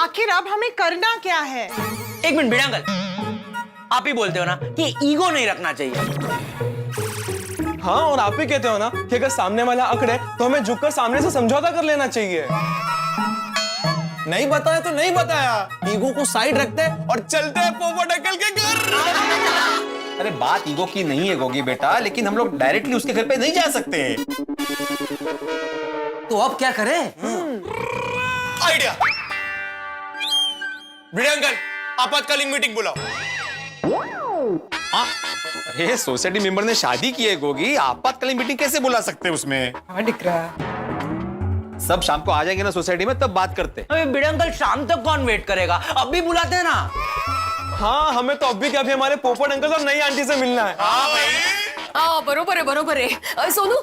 आखिर अब हमें करना क्या है? एक मिनट भिड़े अंकल, आप ही बोलते हो ना कि ईगो नहीं रखना चाहिए। हाँ, और आप ही कहते हो ना कि अगर सामने वाला अकड़े तो हमें झुककर सामने से समझौता कर लेना चाहिए। नहीं बताया तो नहीं बताया, ईगो को साइड रखते हैं और चलते हैं पोपट अंकल के घर। अरे बात ईगो की नहीं है गोगी बेटा, लेकिन हम लोग डायरेक्टली उसके घर पे नहीं जा सकते। तो अब क्या करें? आइडिया, भिड़े अंकल आपातकालीन मीटिंग बुलाओ। अरे सोसाइटी मेंबर ने शादी की है गोगी, आपातकालीन मीटिंग कैसे बुला सकते हैं उसमें? हाँ दिख रहा है। सब शाम को आ जाएंगे ना सोसाइटी में, तब बात करते हैं। अबे भिड़े अंकल, शाम तक कौन वेट करेगा? अब भी बुलाते हैं ना। हाँ, हमें तो अब भी क्या अभी हमारे पोपट अंकल और नई आंटी से मिलना है। हाँ भाई, बरोबर है। सोनू,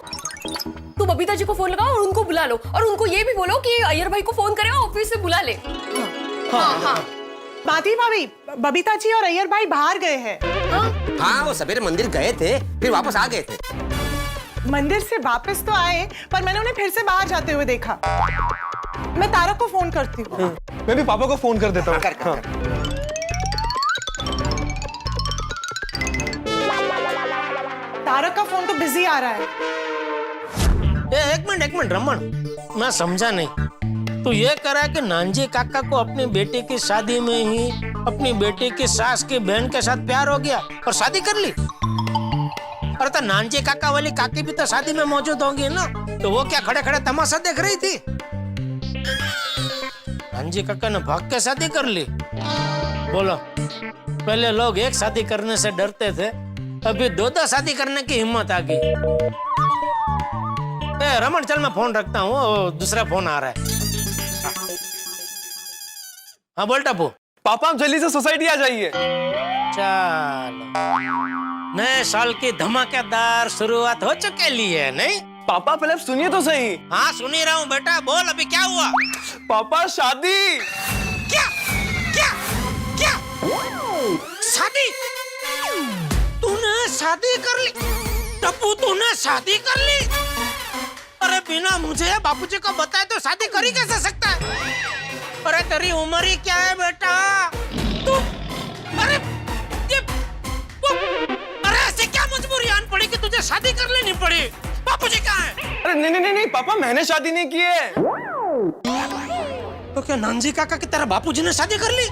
तू बबीता जी को फोन लगाओ और उनको बुला लो, और उनको ये भी बोलो कि अय्यर भाई को फोन करे और ऑफिस से बुला ले। हाँ। माधवी भाभी, बबीता जी और अय्यर भाई बाहर गए हैं। हाँ, वो सवेरे मंदिर गए थे, फिर वापस आ गए थे। मंदिर से वापस तो आए, पर मैंने उन्हें फिर से बाहर जाते हुए देखा। मैं तारक को फोन करती हूँ। मैं भी पापा को फोन कर देता हूँ। तारक का फोन तो बिजी आ रहा है। एक मिनट रमन, मैं समझा नहीं। तू ये करा कि नानजी काका को अपनी बेटी की शादी में ही अपनी बेटी की सास की बहन के साथ प्यार हो गया और शादी कर ली। अरे तो नानजी काका वाली काकी भी तो शादी में मौजूद होंगी ना, तो वो क्या खड़े खड़े तमाशा देख रही थी? नानजी काका ने भाग के शादी कर ली। बोलो, पहले लोग एक शादी करने से डरते थे, अभी दो शादी करने की हिम्मत आ गई। रमन चल, मैं फोन रखता हूँ, दूसरा फोन आ रहा है। हाँ बोल टापू। पापा, आप जल्दी से सोसाइटी आ जाइए। चलो, नए साल की धमाकेदार शुरुआत हो चुकी है नहीं? पापा पहले आप सुनिए तो सही। हाँ सुन ही रहा हूँ बेटा, बोल अभी क्या हुआ? पापा, शादी। क्या क्या क्या शादी? तूने शादी कर ली? टप्पू, तूने शादी कर ली? अरे बिना मुझे बापूजी को बताए तो शादी कर ही कैसे सकता है? अरे तेरी उम्र ही क्या है बेटा? तू अरे ये अरे ऐसे क्या मजबूरी आन पड़ी कि तुझे शादी कर लेनी पड़ी? बापूजी कहाँ है? अरे नहीं पापा, मैंने शादी नहीं की है। तो क्या नानजी काका की तरह बापूजी ने शादी कर ली?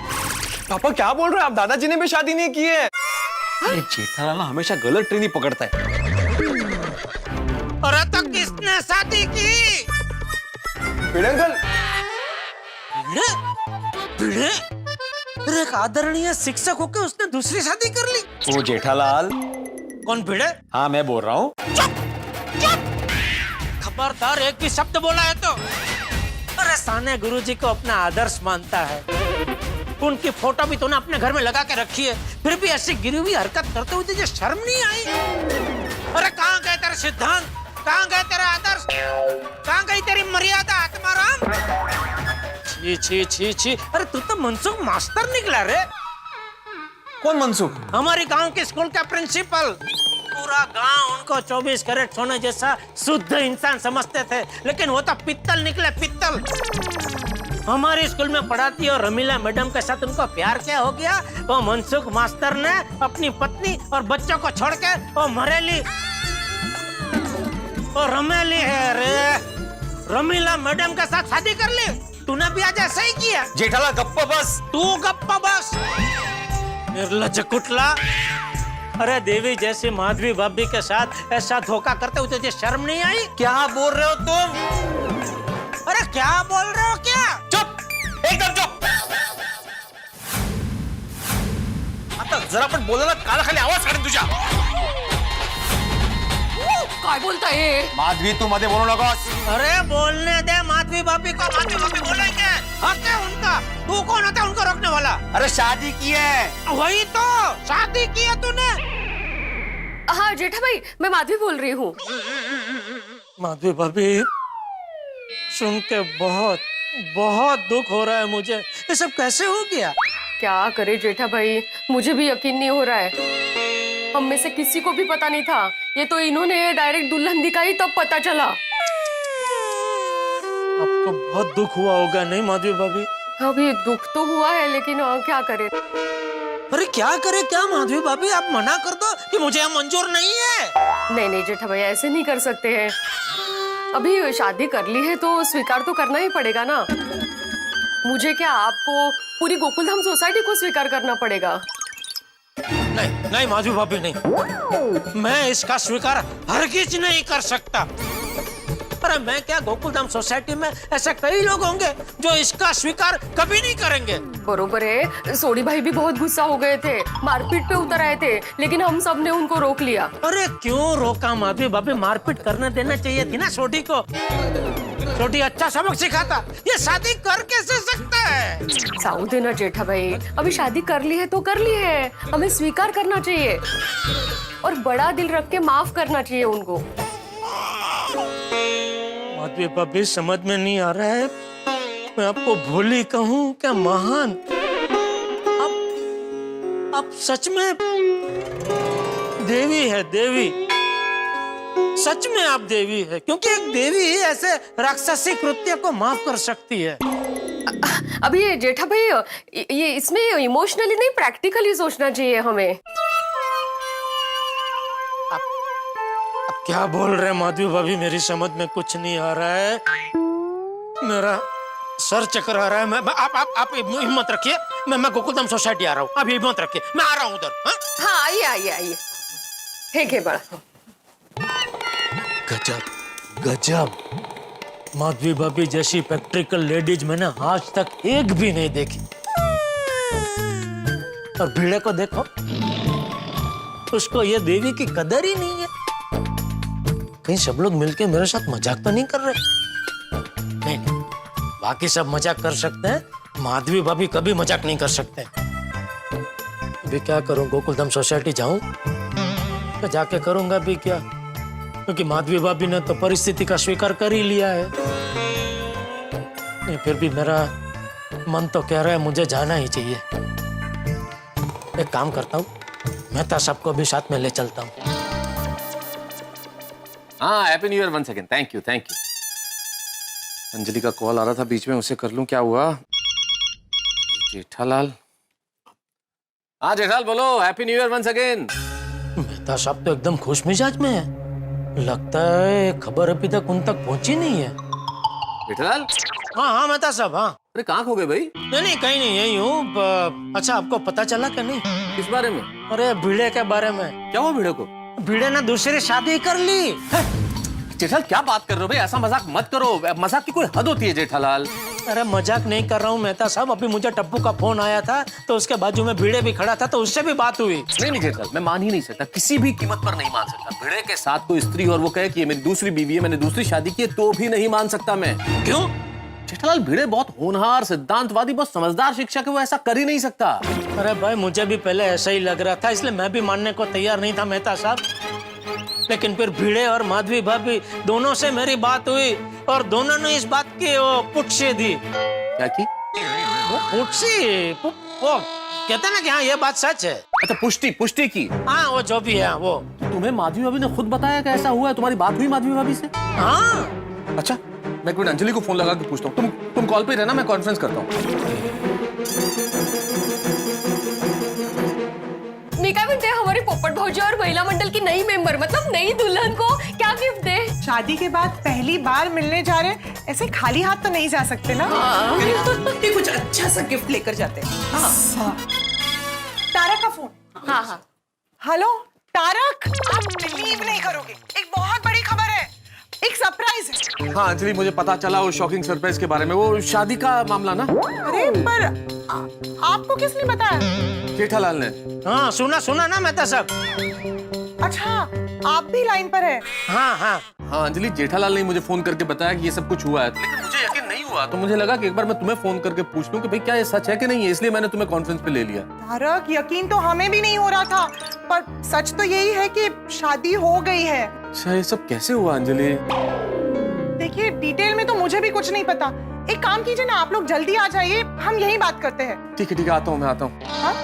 पापा क्या बोल रहे हैं आप? दादाजी ने भी शादी नहीं की है। अरे जेठालाल हमेशा गलत ट्रेन ही पकड़ता है। अरे तो किसने शादी की? भिड़े अंकल। भिड़े? अरे एक आदरणीय शिक्षक होकर उसने दूसरी शादी कर ली। ओ जेठालाल। कौन भिड़े? हाँ मैं बोल रहा हूँ। खबरदार, एक भी शब्द बोला है तो। अरे साने गुरुजी को अपना आदर्श मानता है, उनकी फोटो भी तूने अपने घर में लगा के रखी है, फिर भी ऐसी गिरी हुई हरकत करते हुए तुझे शर्म नहीं आई? अरे कहाँ गए तेरे सिद्धांत? कहाँ गए तेरा आदर्श? कहाँ गई तेरी मर्यादा आत्माराम? छी छी छी छी। अरे तू तो मनसुख मास्टर निकला रे। कौन मनसुख? हमारी गांव के स्कूल का प्रिंसिपल। पूरा गांव उनको 24 कैरेट सोने जैसा शुद्ध इंसान समझते थे, लेकिन वो तो पित्तल निकले, पित्तल। हमारे स्कूल में पढ़ाती और रमीला मैडम के साथ उनको प्यार क्या हो गया? वो मनसुख मास्टर ने अपनी पत्नी और बच्चों को छोड़ के वो मरेली और रमेली है रे, रमीला मैडम के साथ शादी कर ली। तूने भी आज ऐसा ही किया? जेठालाल गप्पा बस। तू गप्पा बस, निर्लज्ज कुटला। अरे देवी जैसी माधवी भाभी के साथ ऐसा धोखा करते हुए तुझे शर्म नहीं आई? क्या बोल रहे हो तुम? अरे क्या बोल रहे हो? क्या? चुप, एकदम चुप। आता जरा पण बोला ना, काला खाली आवाज काढून तुझ्या। काय बोलताय? माधवी तू मध्ये बोलू नकोस। अरे बोलने दे माधवी भाभी को, माधवी भाभी बोलेंगे। हक है उनका, तू कौन होता है उनको रोकने वाला? अरे शादी की है। वही तो, शादी की है तूने। हाँ जेठा भाई, मैं माधवी बोल रही हूँ। माधवी भाभी, सुन के बहुत बहुत दुख हो रहा है मुझे। ये सब कैसे हो गया? क्या करे जेठा भाई, मुझे भी यकीन नहीं हो रहा है। हम में से किसी को भी पता नहीं था, ये तो इन्होंने डायरेक्ट दुल्हन दिखाई तब पता चला। आपको बहुत दुख हुआ होगा नहीं माधवी भाभी? अभी दुख तो हुआ है, लेकिन क्या करें। अरे क्या करे क्या माधवी भाभी, आप मना कर दो कि मुझे यहाँ मंजूर नहीं है। नहीं नहीं जेठा भैया, ऐसे नहीं कर सकते हैं। अभी शादी कर ली है तो स्वीकार तो करना ही पड़ेगा ना। मुझे क्या, आपको पूरी गोकुलधाम सोसाइटी को स्वीकार करना पड़ेगा। नहीं नहीं माधवी भाभी नहीं, मैं इसका स्वीकार हरगिज नहीं कर सकता। अरे मैं क्या, गोकुलधाम सोसाइटी में ऐसे कई लोग होंगे जो इसका स्वीकार कभी नहीं करेंगे। बरोबर है, सोडी भाई भी बहुत गुस्सा हो गए थे, मारपीट पे उतर आए थे, लेकिन हम सब ने उनको रोक लिया। अरे क्यों रोका माधवी भाभी, मारपीट करने देना चाहिए थी ना सोडी को। सोडी अच्छा सबक सिखाता, ये शादी कर कैसे सकता है। साऊ देना जेठा भाई, अभी शादी कर ली है तो कर ली है, हमें स्वीकार करना चाहिए और बड़ा दिल रख के माफ करना चाहिए उनको। माधवी भाभी समझ में नहीं आ रहा है, मैं आपको भोली कहूँ क्या महान। आप सच में देवी है, देवी। सच में आप देवी है, क्योंकि एक देवी ही ऐसे राक्षसी कृत्य को माफ कर सकती है। अभी ये जेठा भाई, ये इसमें इमोशनली नहीं प्रैक्टिकली सोचना चाहिए हमें। अब क्या बोल रहे हैं माधवी भाभी, मेरी समझ में कुछ नहीं आ रहा है, मेरा सर चक्कर आ रहा है। आप हिम्मत रखिए, मैं गोकुलधाम सोसाइटी आ रहा हूँ, आप हिम्मत रखिए, मैं आ रहा हूँ उधर। हाँ आइए आइए आइए, ठीक है बड़ा। गजब गजब, माधवी भाभी जैसी प्रैक्टिकल लेडीज मैंने आज तक एक भी नहीं देखी। और भीड़े को देखो, उसको ये देवी की कदर ही नहीं है। कहीं सब लोग मिलके मेरे साथ मजाक तो नहीं कर रहे? नहीं, बाकी सब मजाक कर सकते हैं, माधवी भाभी कभी मजाक नहीं कर सकते। अभी क्या करूं, गोकुलधाम सोसाइटी जाऊं तो जाके करूंगा भी क्या, क्योंकि माधवी भाभी ने तो परिस्थिति का स्वीकार कर ही लिया है। नहीं, फिर भी मेरा मन तो कह रहा है मुझे जाना ही चाहिए। एक काम करता हूँ, मेहता सबको भी साथ में ले चलता हूँ। हाँ, happy new year once again. Thank you thank you. Anjali का कॉल आ रहा था बीच में, उसे कर लूं। क्या हुआ? जेठालाल। हाँ जेठालाल बोलो, happy new year once again. Mehta साहब तो एकदम खुश मिजाज में है, लगता है खबर अभी तक उन तक पहुंची नहीं है। जेठालाल। हाँ हाँ मेहता साहब, हाँ। अरे कहाँ खो गए भाई? नहीं कहीं नहीं, यही हूँ। अच्छा आपको पता चला क्या नहीं? किस बारे में? अरे भिड़े के बारे में। क्या हुआ भिड़े को? भिड़े ने दूसरी शादी कर ली। जेठालाल क्या बात कर रहे हो भाई, ऐसा मजाक मत करो, मजाक की कोई हद होती है जेठालाल। अरे मजाक नहीं कर रहा हूँ मेहता साहब, अभी मुझे टप्पू का फोन आया था तो उसके बाजू में भिड़े भी खड़ा था तो उससे भी बात हुई। नहीं जेठालाल, मैं मान ही नहीं सकता, किसी भी कीमत पर नहीं मान सकता। भिड़े के साथ कोई स्त्री और वो कहे कि ये मेरी दूसरी बीवी है, मैंने दूसरी शादी की है, तो भी नहीं मान सकता मैं। क्यों? जेठालाल भिड़े बहुत होनहार, सिद्धांतवादी, बहुत समझदार शिक्षक है, वो ऐसा कर ही नहीं सकता। अरे भाई मुझे भी पहले ऐसा ही लग रहा था, इसलिए मैं भी मानने को तैयार नहीं था मेहता साहब। लेकिन फिर भिड़े और माधवी भाभी दोनों से मेरी बात हुई और दोनों ने इस बात की वो पुष्टि दी। क्या की? वो पुष्टि, वो कहते हैं ना कि हाँ ये बात सच है। अच्छा पुष्टि की। हाँ वो जो भी है वो। तुम्हें माधवी भाभी ने खुद बताया कि ऐसा हुआ है? तुम्हारी बात हुई माधवी भाभी से? हाँ। अच्छा मैं एक मिनट अंजलि को फोन लगा के पूछता हूँ। तुम कॉल पे रहना, मैं कॉन्फ्रेंस करता हूँ। मी काय म्हणते, हमारी पोपट भौजी और महिला मंडल की नई मेंबर, मतलब नई दुल्हन को क्या गिफ्ट दे? शादी के बाद पहली बार मिलने जा रहे हैं, ऐसे खाली हाथ तो नहीं जा सकते ना। ये कुछ अच्छा सा गिफ्ट लेकर जाते हैं। हाँ। तारक का फोन। हाँ हाँ। हेलो तारक, आप बिलीव नहीं करोगे, एक बहुत बड़ी खबर है, एक सरप्राइज है। हाँ अंजलि, मुझे पता चला वो शॉकिंग सरप्राइज के बारे में, वो शादी का मामला ना। अरे पर आपको किसने बताया? जेठालाल ने। हाँ सुना ना मेहता साहब। अच्छा आप भी लाइन पर है? हाँ हाँ हाँ अंजलि, जेठालाल ने मुझे फोन करके बताया कि ये सब कुछ हुआ है, लेकिन मुझे यकीन नहीं हुआ, तो मुझे लगा कि एक बार मैं तुम्हें फोन करके पूछ लूं कि भाई क्या ये सच है कि नहीं है, इसलिए मैंने तुम्हें कॉन्फ्रेंस पे ले लिया। तारक यकीन तो हमें भी नहीं हो रहा था, पर सच तो यही है कि शादी हो गई है। अच्छा ये सब कैसे हुआ अंजलि? देखिए डिटेल में तो मुझे भी कुछ नहीं पता, एक काम कीजिए ना, आप लोग जल्दी आ जाइए, हम यही बात करते हैं। ठीक है आता हूँ, मैं आता हूँ। हाँ?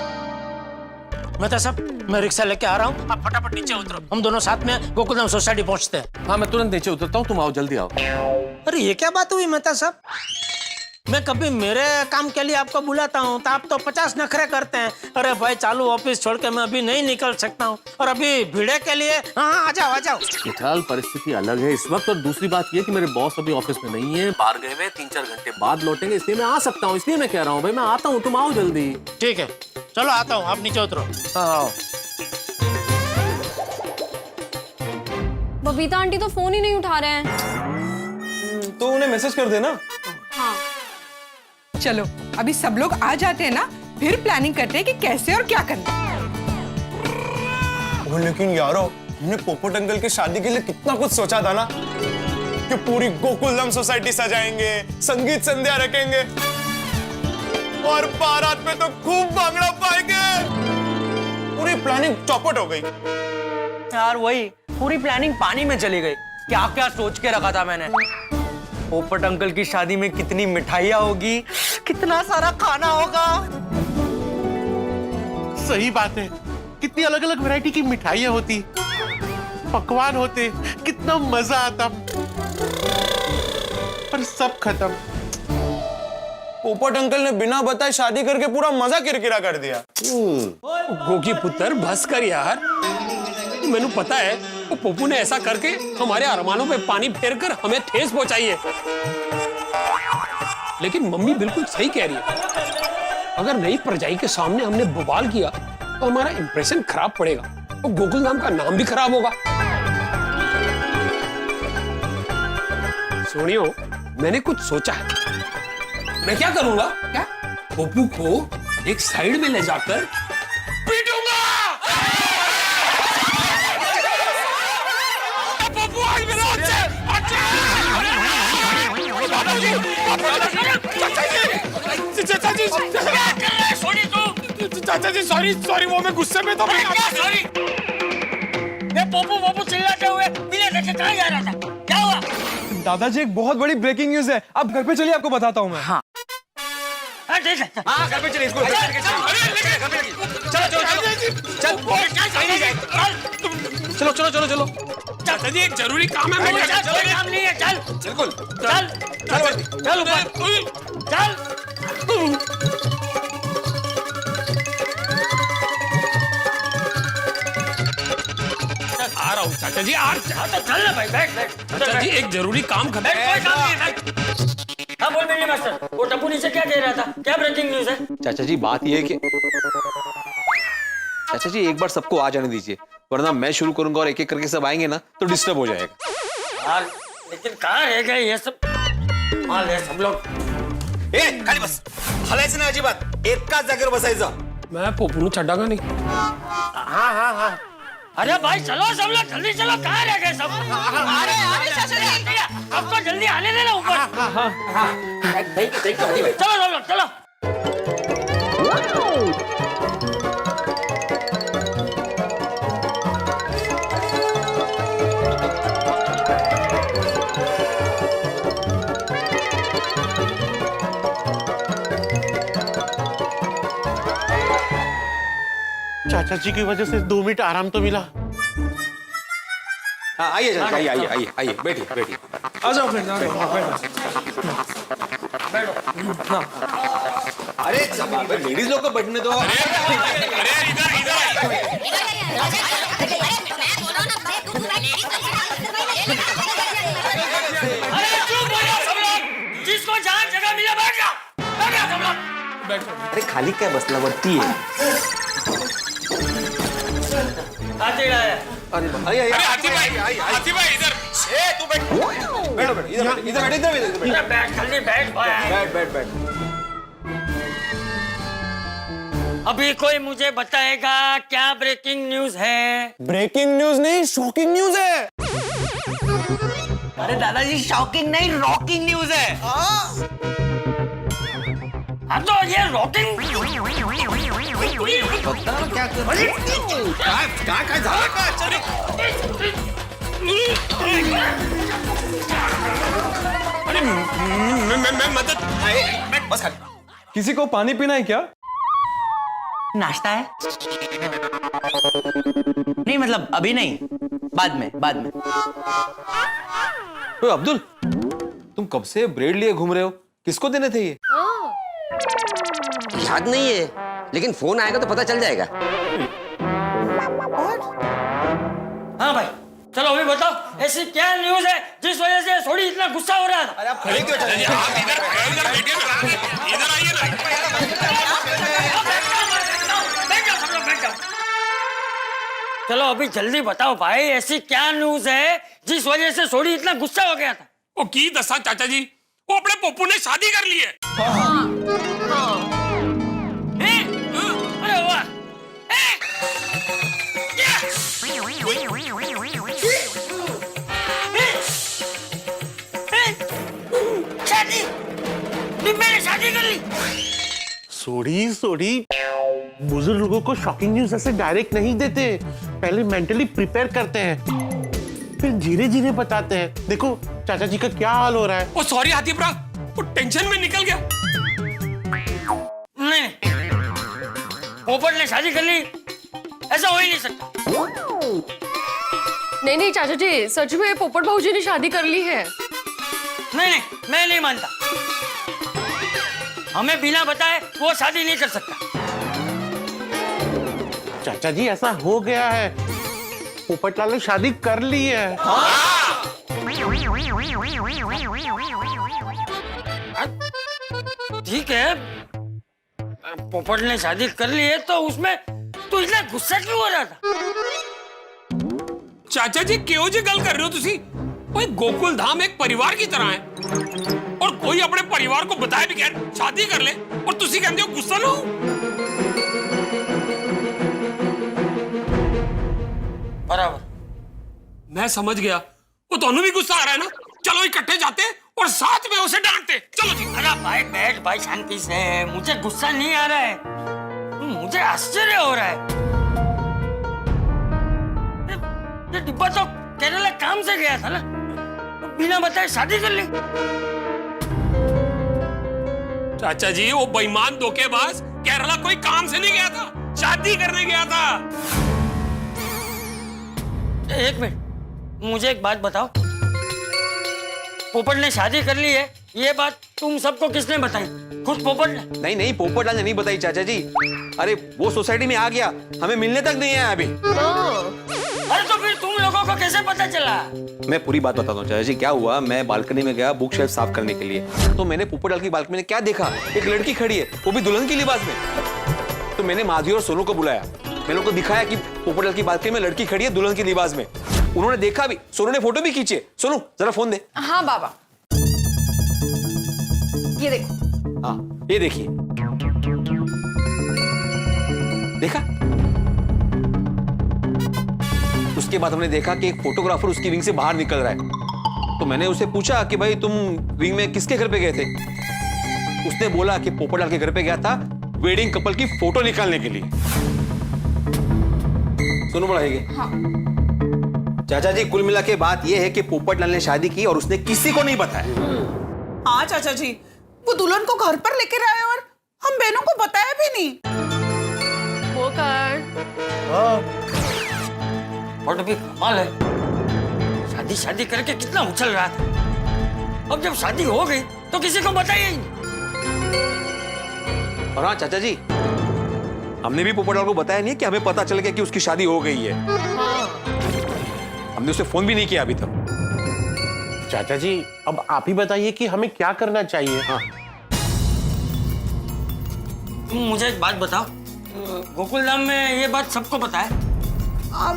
मेहता साहब मैं रिक्शा लेके आ रहा हूँ, आप फटाफट नीचे उतरो, हम दोनों साथ में गोकुलधाम सोसाइटी पहुँचते हैं। हाँ मैं तुरंत नीचे उतरता हूँ, तुम आओ, जल्दी आओ। अरे ये क्या बात हुई मेहता साहब? मैं कभी मेरे काम के लिए आपको बुलाता हूँ तो आप तो 50 नखरे करते हैं। अरे भाई चालू ऑफिस छोड़ के मैं अभी नहीं निकल सकता हूँ, और अभी भिड़े के लिए हाँ आ जाओ आ जाओ। विशाल, परिस्थिति अलग है इस वक्त, और दूसरी बात ये कि मेरे बॉस अभी ऑफिस में नहीं है, बाहर गए हुए, 3-4 घंटे बाद लौटेंगे, इसलिए मैं आ सकता हूँ। इसलिए मैं कह रहा हूँ भाई मैं आता हूँ, तुम आओ जल्दी। ठीक है चलो आता हूँ, आप नीचे उतरो। आओ। बबीता आंटी तो फोन ही नहीं उठा रहे हैं। तो उन्हें मैसेज कर देना। चलो अभी सब लोग आ जाते हैं ना, फिर प्लानिंग करते हैं कि कैसे और क्या करना। वो लेकिन यारो, हमने पोपट अंकल की शादी के लिए कितना कुछ सोचा था ना, कि पूरी गोकुलधाम सोसाइटी सजाएंगे, संगीत संध्या रखेंगे, और बारात में तो खूब भांगड़ा पाएंगे। पूरी प्लानिंग चौपट हो गई। यार वही पूरी प्लानिंग पानी में चली गई। क्या क्या सोच के रखा था मैंने। पोपट अंकल की शादी में कितनी मिठाइयाँ होगी, कितना सारा खाना होगा। सही बात है, कितनी अलग अलग वैरायटी की मिठाइयाँ होती, पकवान होते, कितना मजा आता, पर सब खत्म। पोपट अंकल ने बिना बताए शादी करके पूरा मजा किरकिरा कर दिया। गोकी पुत्र बस कर यार, मैंने पता है वो पप्पू ने ऐसा करके हमारे अरमानों पे पानी फेरकर हमें ठेस पहुंचाई है। लेकिन मम्मी बिल्कुल सही कह रही है, अगर नई परजाई के सामने हमने बवाल किया तो हमारा इंप्रेशन खराब पड़ेगा और गोकुलधाम का नाम भी खराब होगा। सुनियो, मैंने कुछ सोचा है। मैं क्या करूंगा, क्या पप्पू को एक साइड में ले जाकर पीटूंगा। चाचा जी सॉरी वो मैं गुस्से में था। सॉरी पोपू चिल्लाते हुए बिना देखे कहाँ जा रहा था, क्या हुआ? दादाजी एक बहुत बड़ी ब्रेकिंग न्यूज है, आप घर पे चलिए, आपको बताता हूँ मैं। हाँ ठीक है। हाँ घर पे चलिए, इसको चलो चलो चलो चलो। चाचा जी एक जरूरी काम है। कोई काम नहीं है, चल बिल्कुल चल चल ऊपर चल। आ रहा हूँ चाचा जी, आ चल ना भाई, बैठ। चाचा जी एक जरूरी काम करना है। कोई काम नहीं है। हाँ बोल मिनी मास्टर, वो टप्पू नीचे क्या कह रहा था, क्या ब्रेकिंग न्यूज है? चाचा जी बात यह है कि चाचा जी एक बार सबको आ जाने दीजिए, वरना मैं शुरू करूंगा और एक एक करके सब आएंगे ना तो डिस्टर्ब हो जाएगा। यार लेकिन कहाँ रह गए ये सब? हाँ ले सब लोग। खाली बस, हलायचं नाही अजिबात, एकाच जागेवर बसायचं। मैं पप्पू छड्डागा नहीं। हाँ अरे भाई चलो सब लोग जल्दी चलो, कहाँ रह गए सब? अब तो जल्दी आने देना ऊपर। चलो सब लोग चलो। चाचा जी की वजह से 2 मिनट आराम तो मिला। हाँ आइए चाचा, आइए बैठिए। आ जाओ फ्रेंड, आ जाओ बैठो। अरे लेडीज लोग को बैठने दो। अरे चुप हो जाओ सब लोग, जिसको जहाँ जगह मिले बैठ जाओ सब लोग। अरे खाली काय बसला, वरती है। अरे भाई हाथी भाई इधर। तू बैठ, इधर बैठ जल्दी बैठ भाई। बैठ। अभी कोई मुझे बताएगा क्या ब्रेकिंग न्यूज है? ब्रेकिंग न्यूज नहीं, शॉकिंग न्यूज है। अरे दादाजी शॉकिंग नहीं, रॉकिंग न्यूज है। अब तो ये रॉकिंग। क्या अरे मैं मदद। बस किसी को पानी पीना है क्या? नाश्ता है? नहीं मतलब अभी नहीं, बाद में। अब्दुल, तुम कब से ब्रेड लिए घूम रहे हो? किसको देने थे ये? हाँ। याद नहीं है, लेकिन फोन आएगा तो पता चल जाएगा। हाँ भाई, चलो अभी बताओ, ऐसी क्या न्यूज़ है जिस वजह से थोड़ी इतना गुस्सा हो रहा था? अरे आप खड़े क्यों? चाचा जी आप इधर बैठिए ना, इधर आइए ना। बैठ जाओ। चलो अभी जल्दी बताओ भाई, ऐसी क्या न्यूज़ है जिस वजह से थोड़ी इतना गुस्सा हो गया था? वो की दसा चाचा जी, वो अपने पप्पू ने शादी कर ली है। अरे वाह! शादी? मैंने शादी कर ली? सोड़ी सोड़ी, बुजुर्ग लोगों को शॉकिंग न्यूज ऐसे डायरेक्ट नहीं देते, पहले मेंटली प्रिपेयर करते हैं, फिर धीरे धीरे बताते हैं। देखो चाचा जी का क्या हाल हो रहा है। वो सॉरी हाथीप्रा, वो टेंशन में निकल गया। नहीं, पोपट ने शादी कर ली, ऐसा हो ही नहीं सकता। नहीं चाचा जी, सच में पोपट भाऊजी ने शादी कर ली है। नहीं, मैं नहीं मानता। हमें बिना बताए वो शादी नहीं कर सकता। चाचा जी ऐसा हो गया है, पोपटलाल ने शादी कर ली है। ठीक है, पोपट ने शादी कर ली है तो उसमें तू इतना गुस्सा क्यों हो रहा था? चाचा जी क्यों जी गल कर रहे हो तुसी? कोई गोकुल धाम एक परिवार की तरह है, और कोई अपने परिवार को बताए बगैर शादी कर ले, और तुसी कहते हो गुस्सा ना हो? बराबर। मैं समझ गया, वो दोनों भी गुस्सा आ रहा है ना। चलो इकट्ठे जाते और साथ में उसे डांटते। चलो जी। अरे भाई बैठ भाई, शांति से। मुझे गुस्सा नहीं आ रहा है, मुझे आश्चर्य हो रहा है। ये डिब्बा तो केरला काम से गया था ना, बिना बताए शादी कर ली। चाचा जी वो बेईमान धोखेबाज केरला कोई काम से नहीं गया था, शादी करने गया था। एक मिनट, मुझे एक बात बताओ, पोपट ने शादी कर ली है, ये बात तुम सबको किसने बताई? खुद पोपट ने? नहीं पोपटलाल ने नहीं बताई चाचा जी। अरे वो सोसाइटी में आ गया, हमें मिलने तक नहीं आया अभी। अरे तो फिर तुम लोगों को कैसे पता चला? मैं पूरी बात बताता हूँ चाचा जी। क्या हुआ, मैं बालकनी में गया बुक शेल्फ साफ करने के लिए, तो मैंने पोपटलाल की बालकनी में क्या देखा, एक लड़की खड़ी है, वो भी दुल्हन की लिबास में। तो मैंने माधवी और सोनू को बुलाया, मैंने उनको दिखाया कि पोपटलाल की बालकनी में लड़की खड़ी है दुल्हन की लिबास में। उन्होंने देखा भी, सोनू ने फोटो भी खींची। सोनू जरा फोन दे। हाँ बाबा, ये देखो। हाँ ये देखिए, देखा। उसके बाद हमने देखा कि एक फोटोग्राफर उसकी विंग से बाहर निकल रहा है। तो मैंने उसे पूछा कि भाई तुम विंग में किसके घर पे गए थे? उसने बोला कि पोपटलाल के घर पे गया था वेडिंग कपल की फोटो निकालने के लिए। सुनो बढ़ाएंगे। हाँ। चाचा जी कुल मिला के बात यह है कि पोपटलाल ने शादी की और उसने किसी को नहीं बताया। हाँ चाचा जी, वो दुल्हन को घर पर लेकर आए और हम बहनों को बताया भी नहीं। वो कर। और भी कमाल है, शादी करके कितना उछल रहा था, अब जब शादी हो गई तो किसी को बताया ही नहीं। और हाँ चाचा जी, हमने भी पोपटलाल को बताया नहीं कि हमें पता चल गया कि उसकी शादी हो गई है। हमने उसे फोन भी नहीं किया अभी तक। चाचा जी अब आप ही बताइए कि हमें क्या करना चाहिए। हाँ मुझे एक बात बताओ, गोकुलधाम में ये बात सबको पता है?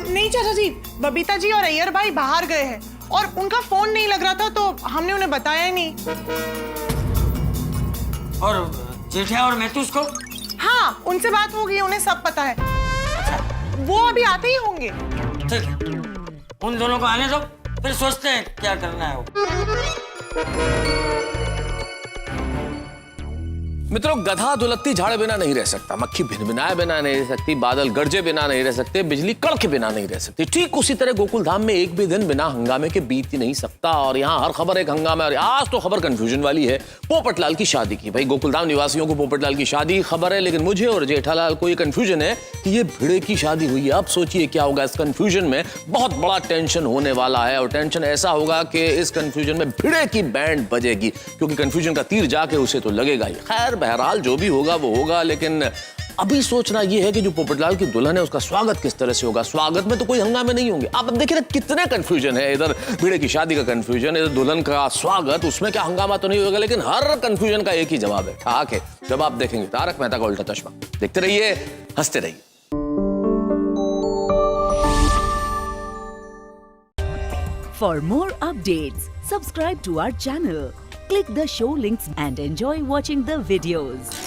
नहीं चाचा जी, बबीता जी और अय्यर भाई बाहर गए हैं और उनका फोन नहीं लग रहा था, तो हमने उन्हें बताया ही नहीं। और जेठिया और मैथुस को? हाँ उनसे बात हो गई, उन्हें सब पता है, वो अभी आते ही होंगे। ठीक है, उन दोनों को आने दो, फिर सोचते हैं क्या करना है वो। मित्रों, गधा दुलत्ती झाड़ बिना नहीं रह सकता, मक्खी भिनभिनाए बिना नहीं रह सकती, बादल गरजे बिना नहीं रह सकते, बिजली कड़के बिना नहीं रह सकती। ठीक उसी तरह गोकुल धाम में एक भी दिन बिना हंगामे के बीत ही नहीं सकता। और यहाँ हर खबर एक हंगामा। और आज तो खबर कंफ्यूजन वाली है, पोपटलाल की शादी की। भाई गोकुल धाम निवासियों को पोपटलाल की शादी खबर है, लेकिन मुझे और जेठालाल को ये कंफ्यूजन है कि ये भिड़े की शादी हुई है। अब सोचिए क्या होगा इस कंफ्यूजन में। बहुत बड़ा टेंशन होने वाला है, और टेंशन ऐसा होगा कि इस कंफ्यूजन में भिड़े की बैंड बजेगी, क्योंकि कंफ्यूजन का तीर जाके उसे तो लगेगा ही। खैर बहरहाल जो भी होगा वो होगा, लेकिन अभी सोचना यह है कि जो पोपटलाल की दुल्हन है उसका स्वागत किस तरह से होगा। स्वागत में तो कोई हंगामे नहीं होंगे। आप अब देखिए ना कितने कंफ्यूजन है, इधर भिड़े की शादी का कंफ्यूजन, इधर दुल्हन का स्वागत, उसमें क्या हंगामा तो नहीं होगा। लेकिन हर कंफ्यूजन का एक ही जवाब है, ठाक है। जब आप देखेंगे तारक मेहता का उल्टा चश्मा। देखते रहिए, हंसते रहिए। For more updates, subscribe to our channel, click the show links and enjoy watching the videos.